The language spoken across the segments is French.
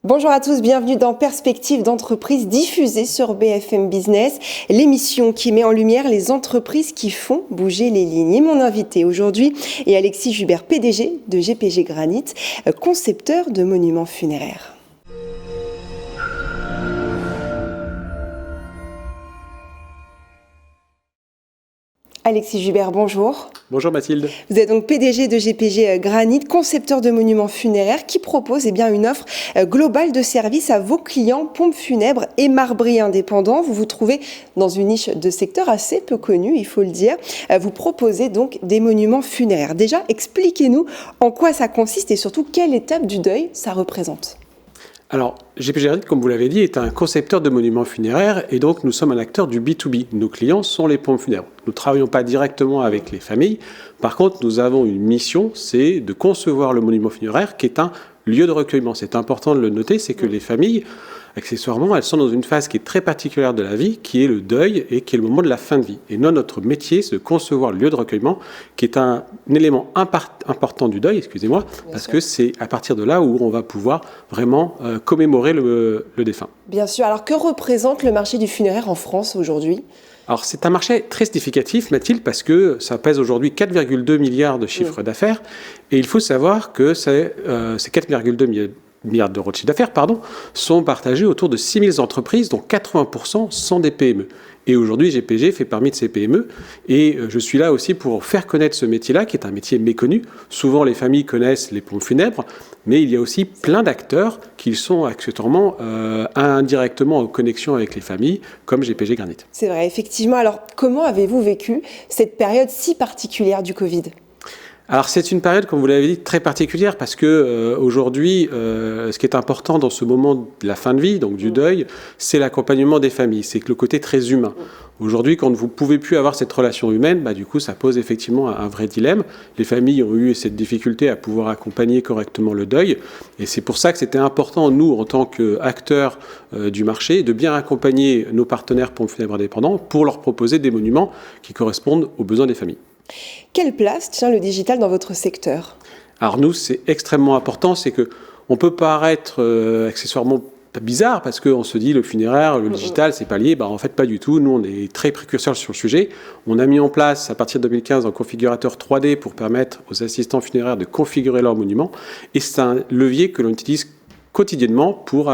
Bonjour à tous, bienvenue dans Perspective d'entreprise diffusée sur BFM Business, l'émission qui met en lumière les entreprises qui font bouger les lignes. Et mon invité aujourd'hui est Alexis Jubert, PDG de GPG Granit, concepteur de monuments funéraires. Alexis Jubert, bonjour. Bonjour Mathilde. Vous êtes donc PDG de GPG Granit, concepteur de monuments funéraires qui propose une offre globale de services à vos clients, pompes funèbres et marbriers indépendants. Vous vous trouvez dans une niche de secteur assez peu connue, il faut le dire. Vous proposez donc des monuments funéraires. Déjà, expliquez-nous en quoi ça consiste et surtout quelle étape du deuil ça représente. Alors, GPG Granit, comme vous l'avez dit, est un concepteur de monuments funéraires et donc nous sommes un acteur du B2B. Nos clients sont les pompes funèbres. Nous ne travaillons pas directement avec les familles. Par contre, nous avons une mission, c'est de concevoir le monument funéraire qui est un lieu de recueillement. C'est important de le noter, c'est que les familles, accessoirement, elles sont dans une phase qui est très particulière de la vie, qui est le deuil et qui est le moment de la fin de vie. Et nous, notre métier, c'est de concevoir le lieu de recueillement, qui est un élément important du deuil, parce que c'est à partir de là où on va pouvoir vraiment commémorer le défunt. Bien sûr. Alors, que représente le marché du funéraire en France aujourd'hui ? Alors, c'est un marché très significatif, Mathilde, parce que ça pèse aujourd'hui 4,2 milliards de chiffre d'affaires. Et il faut savoir que ces 4,2 milliards d'euros de chiffre d'affaires, sont partagés autour de 6 000 entreprises, dont 80% sont des PME. Et aujourd'hui, GPG fait partie de ces PME. Et je suis là aussi pour faire connaître ce métier-là, qui est un métier méconnu. Souvent, les familles connaissent les pompes funèbres, mais il y a aussi plein d'acteurs qui sont accessoirement indirectement en connexion avec les familles, comme GPG Granit. C'est vrai, effectivement. Alors, comment avez-vous vécu cette période si particulière du Covid ? Alors c'est une période, comme vous l'avez dit, très particulière parce que aujourd'hui, ce qui est important dans ce moment de la fin de vie, donc du deuil, c'est l'accompagnement des familles, c'est le côté très humain. Aujourd'hui, quand vous ne pouvez plus avoir cette relation humaine, du coup, ça pose effectivement un vrai dilemme. Les familles ont eu cette difficulté à pouvoir accompagner correctement le deuil, et c'est pour ça que c'était important, nous, en tant qu'acteurs du marché, de bien accompagner nos partenaires pompes funèbres indépendants pour leur proposer des monuments qui correspondent aux besoins des familles. Quelle place tient le digital dans votre secteur ? Alors nous, c'est extrêmement important, c'est qu'on peut paraître accessoirement bizarre parce qu'on se dit le funéraire, le digital, c'est pas lié. En fait, pas du tout. Nous, on est très précurseurs sur le sujet. On a mis en place, à partir de 2015, un configurateur 3D pour permettre aux assistants funéraires de configurer leur monument. Et c'est un levier que l'on utilise quotidiennement pour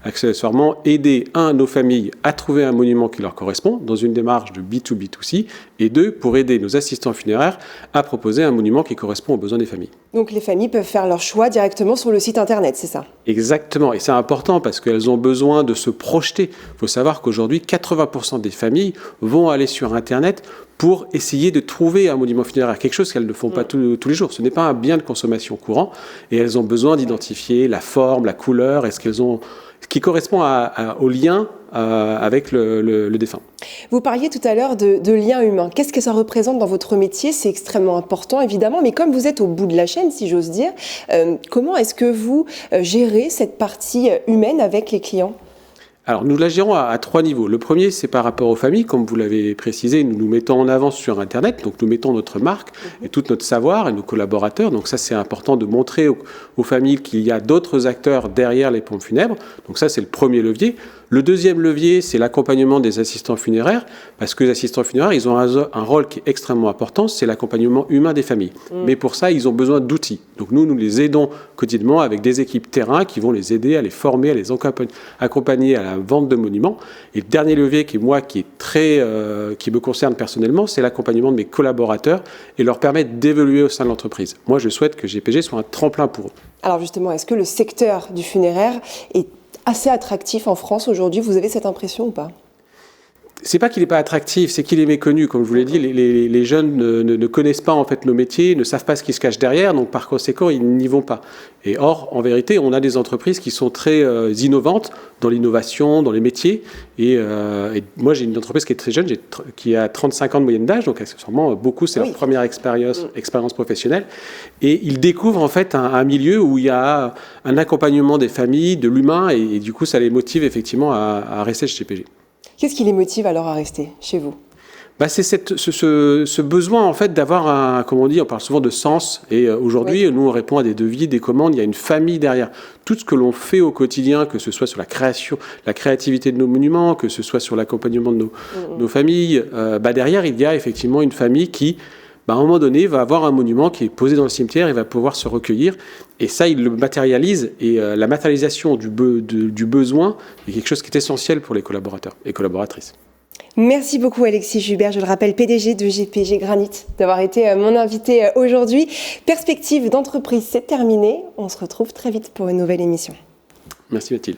accessoirement aider, nos familles à trouver un monument qui leur correspond dans une démarche de B2B2C et deux, pour aider nos assistants funéraires à proposer un monument qui correspond aux besoins des familles. Donc les familles peuvent faire leur choix directement sur le site internet, c'est ça ? Exactement, et c'est important parce qu'elles ont besoin de se projeter. Il faut savoir qu'aujourd'hui, 80% des familles vont aller sur internet pour essayer de trouver un monument funéraire, quelque chose qu'elles ne font pas tous les jours. Ce n'est pas un bien de consommation courant et elles ont besoin d'identifier la forme, la couleur, ce qui correspond au lien avec le défunt. Vous parliez tout à l'heure de lien humain. Qu'est-ce que ça représente dans votre métier ? C'est extrêmement important, évidemment, mais comme vous êtes au bout de la chaîne, si j'ose dire, comment est-ce que vous gérez cette partie humaine avec les clients ? Alors, nous la gérons à 3 niveaux. Le premier, c'est par rapport aux familles. Comme vous l'avez précisé, nous nous mettons en avant sur Internet. Donc, nous mettons notre marque et tout notre savoir et nos collaborateurs. Donc, ça, c'est important de montrer aux familles qu'il y a d'autres acteurs derrière les pompes funèbres. Donc, ça, c'est le premier levier. Le deuxième levier, c'est l'accompagnement des assistants funéraires, parce que les assistants funéraires, ils ont un rôle qui est extrêmement important, c'est l'accompagnement humain des familles. Mais pour ça, ils ont besoin d'outils. Donc nous les aidons quotidiennement avec des équipes terrain qui vont les aider à les former, à les accompagner à la vente de monuments. Et le dernier levier qui me concerne personnellement, c'est l'accompagnement de mes collaborateurs et leur permettre d'évoluer au sein de l'entreprise. Moi, je souhaite que GPG soit un tremplin pour eux. Alors justement, est-ce que le secteur du funéraire est assez attractif en France aujourd'hui? Vous avez cette impression ou pas? C'est pas qu'il n'est pas attractif, c'est qu'il est méconnu. Comme je vous l'ai dit, les jeunes ne connaissent pas en fait nos métiers, ne savent pas ce qui se cache derrière, donc par conséquent, ils n'y vont pas. Et or, en vérité, on a des entreprises qui sont très innovantes dans l'innovation, dans les métiers. Et moi, j'ai une entreprise qui est très jeune, qui a 35 ans de moyenne d'âge, donc accessoirement, beaucoup, c'est leur première expérience professionnelle. Et ils découvrent en fait un milieu où il y a un accompagnement des familles, de l'humain, et du coup, ça les motive effectivement à rester chez GPG. Qu'est-ce qui les motive alors à rester chez vous? C'est ce besoin en fait d'avoir comme on dit, on parle souvent de sens. Et aujourd'hui, nous on répond à des devis, des commandes. Il y a une famille derrière. Tout ce que l'on fait au quotidien, que ce soit sur la création, la créativité de nos monuments, que ce soit sur l'accompagnement de nos familles, derrière il y a effectivement une famille qui, à un moment donné, va avoir un monument qui est posé dans le cimetière et va pouvoir se recueillir. Et ça, il le matérialise. Et la matérialisation du besoin est quelque chose qui est essentiel pour les collaborateurs et collaboratrices. Merci beaucoup Alexis Jubert, je le rappelle, PDG de GPG Granit, d'avoir été mon invité aujourd'hui. Perspective d'entreprise, c'est terminé. On se retrouve très vite pour une nouvelle émission. Merci Mathilde.